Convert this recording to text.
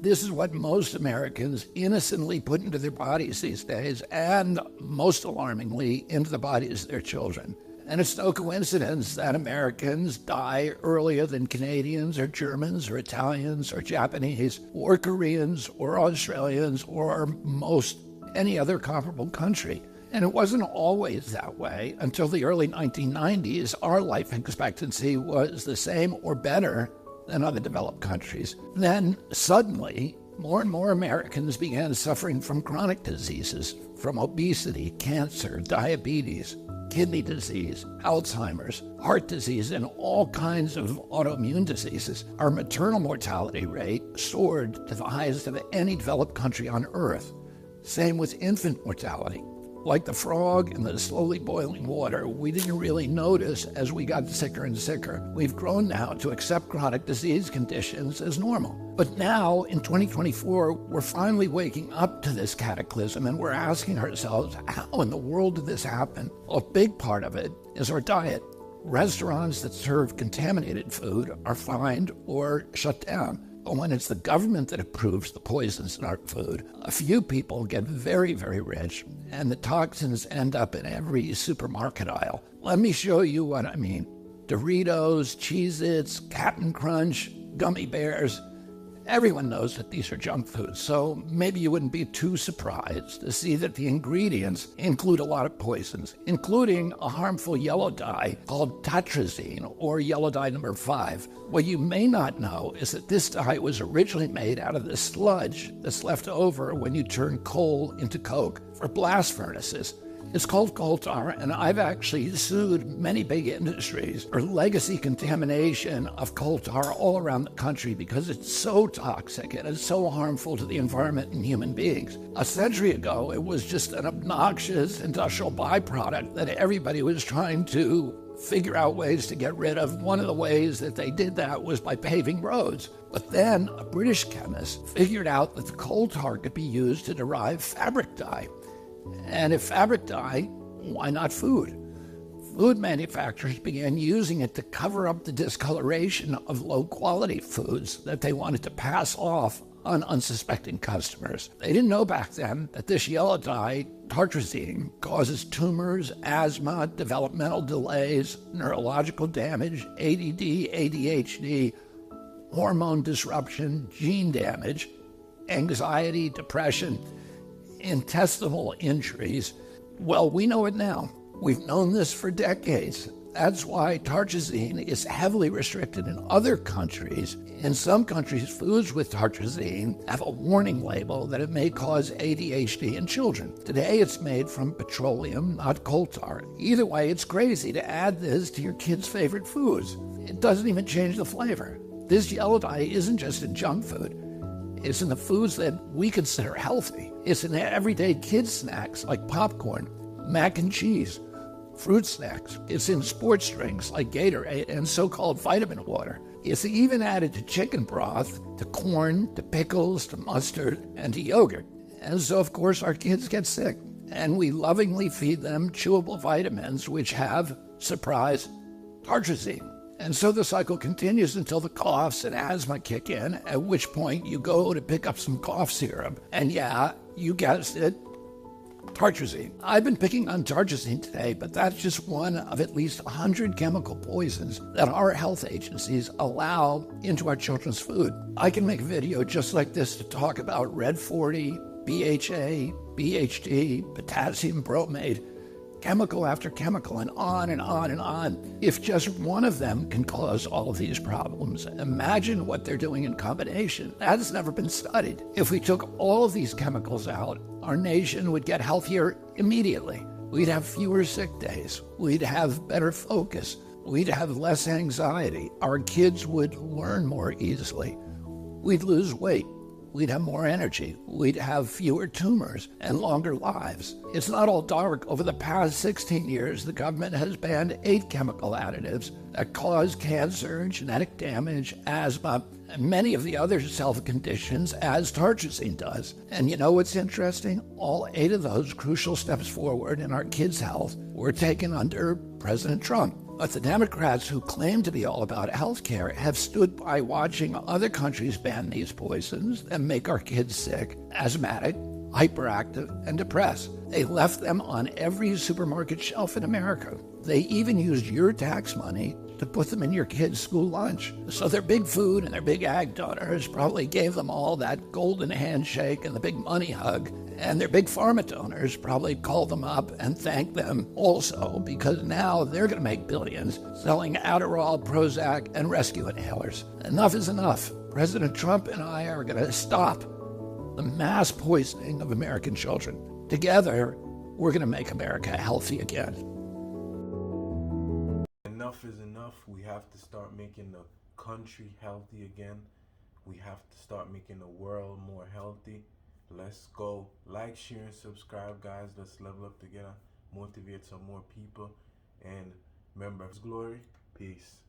This is what most Americans innocently put into their bodies these days, and most alarmingly, into the bodies of their children. And it's no coincidence that Americans die earlier than Canadians or Germans or Italians or Japanese or Koreans or Australians or most any other comparable country. And it wasn't always that way. Until the early 1990s, our life expectancy was the same or better than other developed countries. Then suddenly, more and more Americans began suffering from chronic diseases, from obesity, cancer, diabetes, kidney disease, Alzheimer's, heart disease, and all kinds of autoimmune diseases. Our maternal mortality rate soared to the highest of any developed country on earth. Same with infant mortality. Like the frog in the slowly boiling water, we didn't really notice as we got sicker and sicker. We've grown now to accept chronic disease conditions as normal. But now, in 2024, we're finally waking up to this cataclysm, and we're asking ourselves, how in the world did this happen? Well, a big part of it is our diet. Restaurants that serve contaminated food are fined or shut down. But when it's the government that approves the poisons in our food, a few people get very, very rich, and the toxins end up in every supermarket aisle. Let me show you what I mean. Doritos, Cheez-Its, Cap'n Crunch, gummy bears. Everyone knows that these are junk foods, so maybe you wouldn't be too surprised to see that the ingredients include a lot of poisons, including a harmful yellow dye called tartrazine, or yellow dye number 5. What you may not know is that this dye was originally made out of the sludge that's left over when you turn coal into coke for blast furnaces. It's called coal tar, and I've actually sued many big industries for legacy contamination of coal tar all around the country because it's so toxic and it's so harmful to the environment and human beings. A century ago, it was just an obnoxious industrial byproduct that everybody was trying to figure out ways to get rid of. One of the ways that they did that was by paving roads. But then a British chemist figured out that the coal tar could be used to derive fabric dye. And if fabric dye, why not food? Food manufacturers began using it to cover up the discoloration of low-quality foods that they wanted to pass off on unsuspecting customers. They didn't know back then that this yellow dye, tartrazine, causes tumors, asthma, developmental delays, neurological damage, ADD, ADHD, hormone disruption, gene damage, anxiety, depression, intestinal injuries. Well, we know it now. We've known this for decades. That's why tartrazine is heavily restricted in other countries. In some countries, foods with tartrazine have a warning label that it may cause ADHD in children. Today, it's made from petroleum, not coal tar. Either way, it's crazy to add this to your kids' favorite foods. It doesn't even change the flavor. This yellow dye isn't just in junk food. It's in the foods that we consider healthy. It's in everyday kids' snacks like popcorn, mac and cheese, fruit snacks. It's in sports drinks like Gatorade and so-called vitamin water. It's even added to chicken broth, to corn, to pickles, to mustard, and to yogurt. And so, of course, our kids get sick. And we lovingly feed them chewable vitamins which have, surprise, tartrazine. And so the cycle continues until the coughs and asthma kick in, at which point you go to pick up some cough syrup. And yeah, you guessed it, tartrazine. I've been picking on tartrazine today, but that's just one of at least 100 chemical poisons that our health agencies allow into our children's food. I can make a video just like this to talk about Red 40, BHA, BHD, potassium bromate, chemical after chemical, and on and on and on. If just one of them can cause all of these problems, imagine what they're doing in combination. That has never been studied. If we took all of these chemicals out, our nation would get healthier immediately. We'd have fewer sick days. We'd have better focus. We'd have less anxiety. Our kids would learn more easily. We'd lose weight. We'd have more energy. We'd have fewer tumors and longer lives. It's not all dark. Over the past 16 years, the government has banned 8 chemical additives that cause cancer, genetic damage, asthma, and many of the other health conditions as tartrazine does. And you know what's interesting? All 8 of those crucial steps forward in our kids' health were taken under President Trump. But the Democrats who claim to be all about health care have stood by watching other countries ban these poisons and make our kids sick, asthmatic, hyperactive, and depressed. They left them on every supermarket shelf in America. They even used your tax money to put them in your kids' school lunch. So their big food and their big ag donors probably gave them all that golden handshake and the big money hug. And their big pharma donors probably called them up and thanked them also, because now they're going to make billions selling Adderall, Prozac, and rescue inhalers. Enough is enough. President Trump and I are going to stop the mass poisoning of American children. Together, we're going to make America healthy again. Enough is enough. We have to start making the country healthy again. We have to start making the world more healthy. Let's go. Like, share, and subscribe, guys. Let's level up together. Motivate some more people. And remember, glory. Peace.